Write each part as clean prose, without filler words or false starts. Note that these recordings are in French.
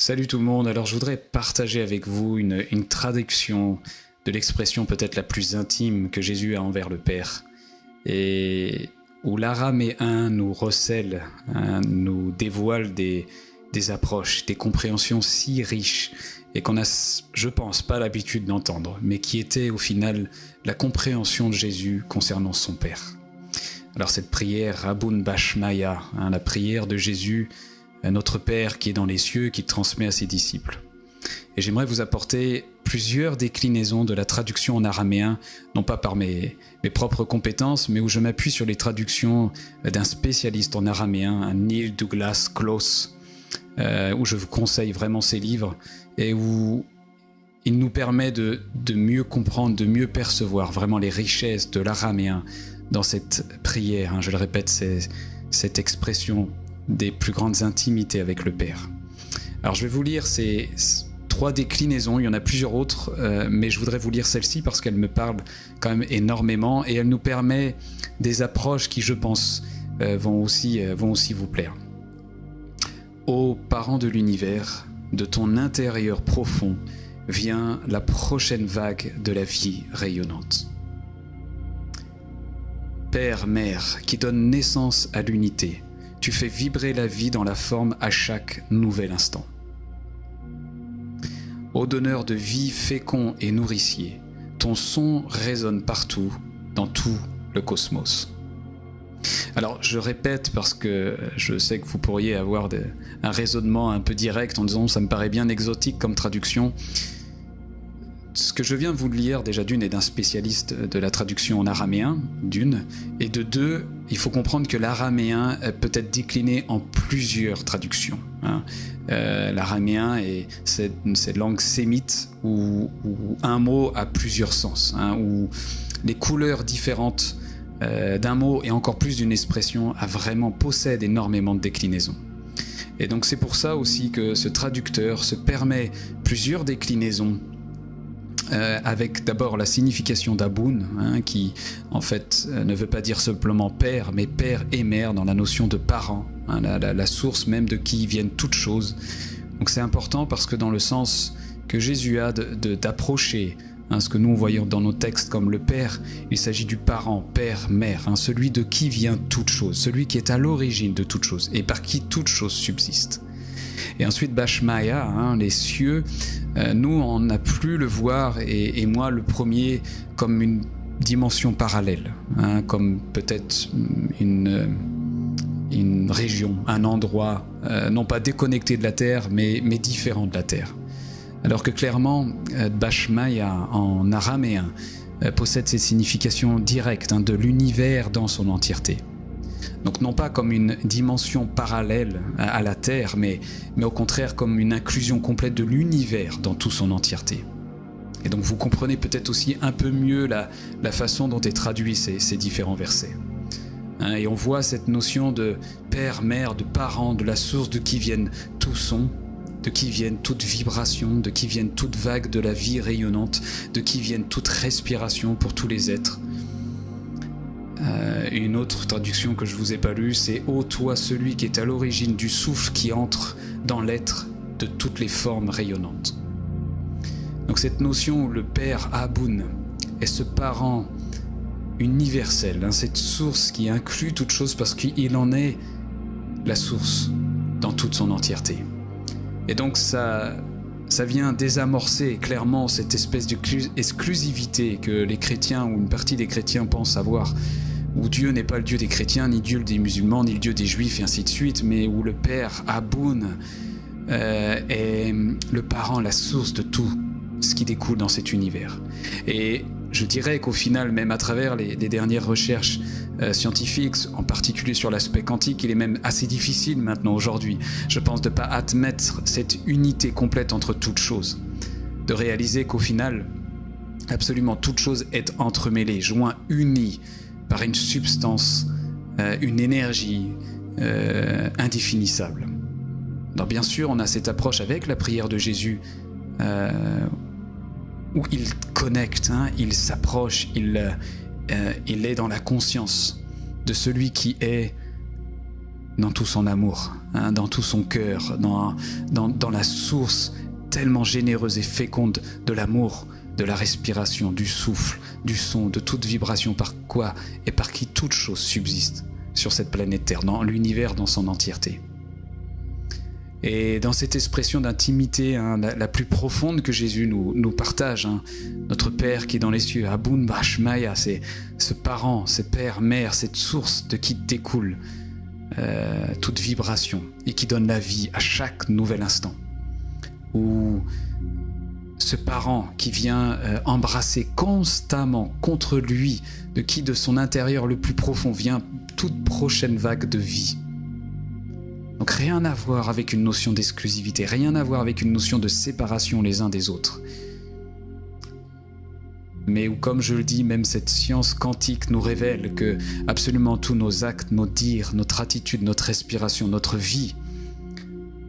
Salut tout le monde, alors je voudrais partager avec vous une traduction de l'expression peut-être la plus intime que Jésus a envers le Père, et où l'araméen nous recèle, nous dévoile des approches, des compréhensions si riches, et qu'on a, je pense, pas l'habitude d'entendre, mais qui étaient au final la compréhension de Jésus concernant son Père. Alors cette prière, Rabun Bashmaya, la prière de Jésus, notre Père qui est dans les cieux, qui transmet à ses disciples. Et j'aimerais vous apporter plusieurs déclinaisons de la traduction en araméen, non pas par mes propres compétences, mais où je m'appuie sur les traductions d'un spécialiste en araméen, un Neil Douglas Close, où je vous conseille vraiment ses livres, et où il nous permet de mieux comprendre, de mieux percevoir vraiment les richesses de l'araméen dans cette prière. Je le répète, c'est cette expression des plus grandes intimités avec le Père. Alors je vais vous lire ces 3 déclinaisons, il y en a plusieurs autres, mais je voudrais vous lire celle-ci parce qu'elle me parle quand même énormément et elle nous permet des approches qui, je pense, vont aussi vous plaire. Ô parent de l'univers, de ton intérieur profond vient la prochaine vague de la vie rayonnante. Père, Mère, qui donne naissance à l'unité, tu fais vibrer la vie dans la forme à chaque nouvel instant. Ô donneur de vie fécond et nourricier, ton son résonne partout, dans tout le cosmos. Alors je répète parce que je sais que vous pourriez avoir un raisonnement un peu direct en disant ça me paraît bien exotique comme traduction. Ce que je viens vous lire, déjà d'une, est d'un spécialiste de la traduction en araméen, d'une, et de deux, il faut comprendre que l'araméen peut être décliné en plusieurs traductions. L'araméen est cette langue sémite où un mot a plusieurs sens, où les couleurs différentes d'un mot et encore plus d'une expression possèdent énormément de déclinaisons. Et donc c'est pour ça aussi que ce traducteur se permet plusieurs déclinaisons avec d'abord la signification d'Aboun, qui en fait ne veut pas dire simplement père, mais père et mère dans la notion de parent, la source même de qui viennent toutes choses. Donc c'est important parce que dans le sens que Jésus a d'approcher ce que nous voyons dans nos textes comme le Père, il s'agit du parent, père, mère, celui de qui vient toute chose, celui qui est à l'origine de toute chose et par qui toute chose subsiste. Et ensuite Bashmaya, les cieux, nous on a pu le voir, et moi le premier, comme une dimension parallèle, comme peut-être une région, un endroit, non pas déconnecté de la terre, mais différent de la terre. Alors que clairement, Bashmaya en araméen possède ces significations directes de l'univers dans son entièreté. Donc non pas comme une dimension parallèle à la Terre, mais au contraire comme une inclusion complète de l'univers dans toute son entièreté. Et donc vous comprenez peut-être aussi un peu mieux la façon dont est traduit ces différents versets. Et on voit cette notion de père, mère, de parent, de la source de qui viennent tout son, de qui viennent toute vibration, de qui viennent toute vague de la vie rayonnante, de qui viennent toute respiration pour tous les êtres. Une autre traduction que je vous ai pas lue, c'est « Ô toi, celui qui est à l'origine du souffle qui entre dans l'être de toutes les formes rayonnantes ». Donc cette notion où le Père Aboun est ce parent universel, cette source qui inclut toute chose parce qu'il en est la source dans toute son entièreté. Et donc ça vient désamorcer clairement cette espèce d'exclusivité que les chrétiens ou une partie des chrétiens pensent avoir, où Dieu n'est pas le Dieu des chrétiens, ni Dieu des musulmans, ni le Dieu des juifs, et ainsi de suite, mais où le Père Aboun est le parent, la source de tout ce qui découle dans cet univers. Et je dirais qu'au final, même à travers les dernières recherches scientifiques, en particulier sur l'aspect quantique, il est même assez difficile maintenant aujourd'hui, je pense, de ne pas admettre cette unité complète entre toutes choses, de réaliser qu'au final, absolument toute chose est entremêlée, joint, unie par une substance, une énergie indéfinissable. Alors bien sûr, on a cette approche avec la prière de Jésus, où il connecte, il s'approche, il est dans la conscience de celui qui est dans tout son amour, hein, dans tout son cœur, dans la source tellement généreuse et féconde de l'amour, de la respiration, du souffle, du son, de toute vibration par quoi et par qui toute chose subsiste sur cette planète Terre, dans l'univers dans son entièreté. Et dans cette expression d'intimité, hein, la plus profonde que Jésus nous partage, hein, notre Père qui est dans les cieux, Abun Bashmaya, c'est ce parent, ce père, mère, cette source de qui découle toute vibration et qui donne la vie à chaque nouvel instant. Ou ce parent qui vient embrasser constamment contre lui, de qui de son intérieur le plus profond vient toute prochaine vague de vie. Donc rien à voir avec une notion d'exclusivité, rien à voir avec une notion de séparation les uns des autres. Mais où, comme je le dis, même cette science quantique nous révèle que absolument tous nos actes, nos dires, notre attitude, notre respiration, notre vie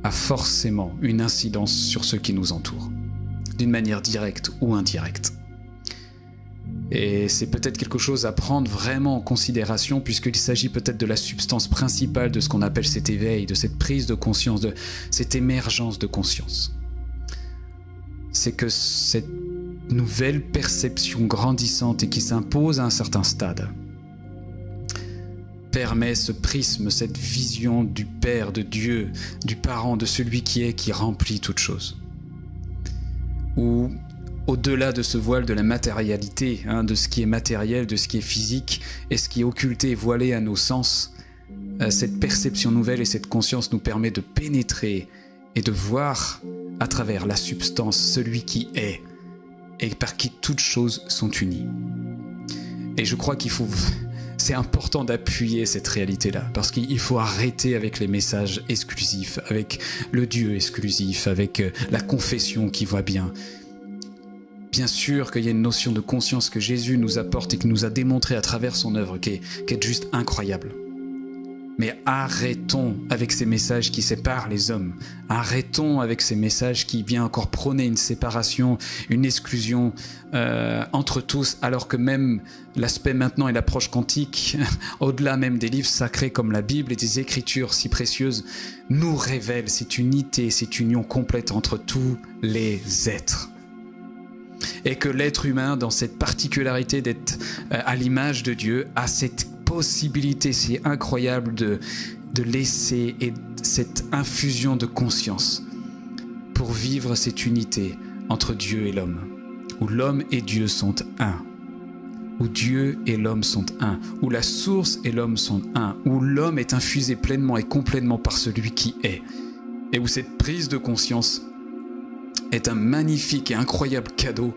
a forcément une incidence sur ceux qui nous entourent, d'une manière directe ou indirecte. Et c'est peut-être quelque chose à prendre vraiment en considération, puisqu'il s'agit peut-être de la substance principale de ce qu'on appelle cet éveil, de cette prise de conscience, de cette émergence de conscience. C'est que cette nouvelle perception grandissante et qui s'impose à un certain stade permet ce prisme, cette vision du Père, de Dieu, du parent, de celui qui est, qui remplit toute chose. Ou au-delà de ce voile de la matérialité, hein, de ce qui est matériel, de ce qui est physique, et ce qui est occulté et voilé à nos sens, cette perception nouvelle et cette conscience nous permet de pénétrer et de voir à travers la substance celui qui est et par qui toutes choses sont unies. Et je crois c'est important d'appuyer cette réalité-là, parce qu'il faut arrêter avec les messages exclusifs, avec le Dieu exclusif, avec la confession qui va bien. Bien sûr qu'il y a une notion de conscience que Jésus nous apporte et qui nous a démontré à travers son œuvre, qui est juste incroyable. Mais arrêtons avec ces messages qui séparent les hommes. Arrêtons avec ces messages qui viennent encore prôner une séparation, une exclusion entre tous, alors que même l'aspect maintenant et l'approche quantique, au-delà même des livres sacrés comme la Bible et des Écritures si précieuses, nous révèlent cette unité, cette union complète entre tous les êtres. Et que l'être humain, dans cette particularité d'être à l'image de Dieu, a cette possibilité si incroyable de laisser cette infusion de conscience pour vivre cette unité entre Dieu et l'homme, où l'homme et Dieu sont un, où Dieu et l'homme sont un, où la source et l'homme sont un, où l'homme est infusé pleinement et complètement par celui qui est, et où cette prise de conscience est un magnifique et incroyable cadeau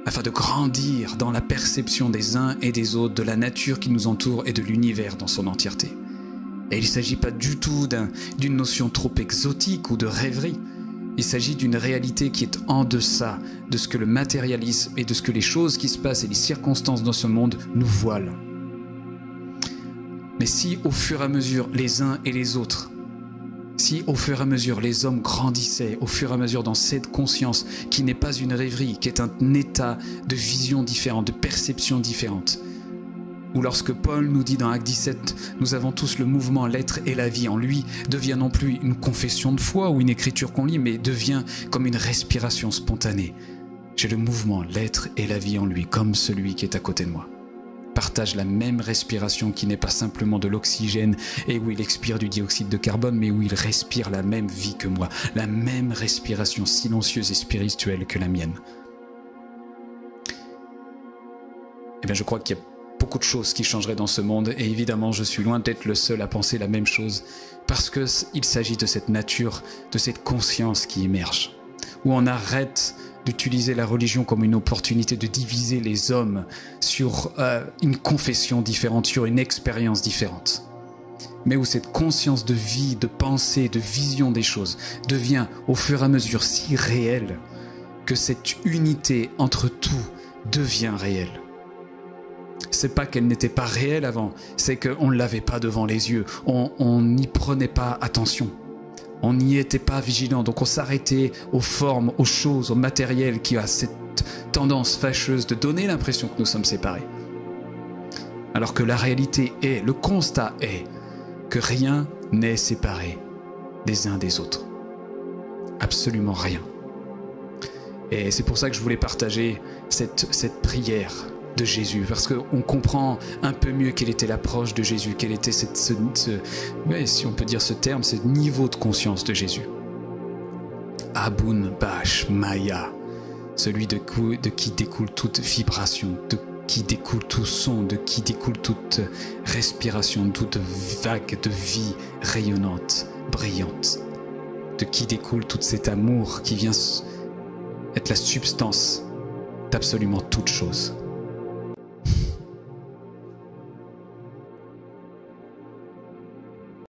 afin de grandir dans la perception des uns et des autres, de la nature qui nous entoure et de l'univers dans son entièreté. Et il ne s'agit pas du tout d'une notion trop exotique ou de rêverie. Il s'agit d'une réalité qui est en deçà de ce que le matérialisme et de ce que les choses qui se passent et les circonstances dans ce monde nous voilent. Mais si au fur et à mesure les uns et les autres, si au fur et à mesure les hommes grandissaient, au fur et à mesure dans cette conscience qui n'est pas une rêverie, qui est un état de vision différente, de perception différente, ou lorsque Paul nous dit dans Acte 17, nous avons tous le mouvement, l'être et la vie en lui, devient non plus une confession de foi ou une écriture qu'on lit, mais devient comme une respiration spontanée. J'ai le mouvement, l'être et la vie en lui, comme celui qui est à côté de moi. Partage la même respiration qui n'est pas simplement de l'oxygène et où il expire du dioxyde de carbone, mais où il respire la même vie que moi, la même respiration silencieuse et spirituelle que la mienne. Eh bien, je crois qu'il y a beaucoup de choses qui changeraient dans ce monde, et évidemment, je suis loin d'être le seul à penser la même chose, parce qu'il s'agit de cette nature, de cette conscience qui émerge, où on arrête d'utiliser la religion comme une opportunité de diviser les hommes sur une confession différente, sur une expérience différente. Mais où cette conscience de vie, de pensée, de vision des choses devient au fur et à mesure si réelle que cette unité entre tout devient réelle. C'est pas qu'elle n'était pas réelle avant, c'est qu'on ne l'avait pas devant les yeux, on n'y prenait pas attention. On n'y était pas vigilant, donc on s'arrêtait aux formes, aux choses, au matériel qui a cette tendance fâcheuse de donner l'impression que nous sommes séparés. Alors que la réalité est, le constat est, que rien n'est séparé des uns des autres. Absolument rien. Et c'est pour ça que je voulais partager cette prière de Jésus, parce qu'on comprend un peu mieux quelle était l'approche de Jésus, quel était si on peut dire ce terme, ce niveau de conscience de Jésus. Abun Bash Maya, celui de qui découle toute vibration, de qui découle tout son, de qui découle toute respiration, toute vague de vie rayonnante, brillante, de qui découle tout cet amour qui vient être la substance d'absolument toute chose.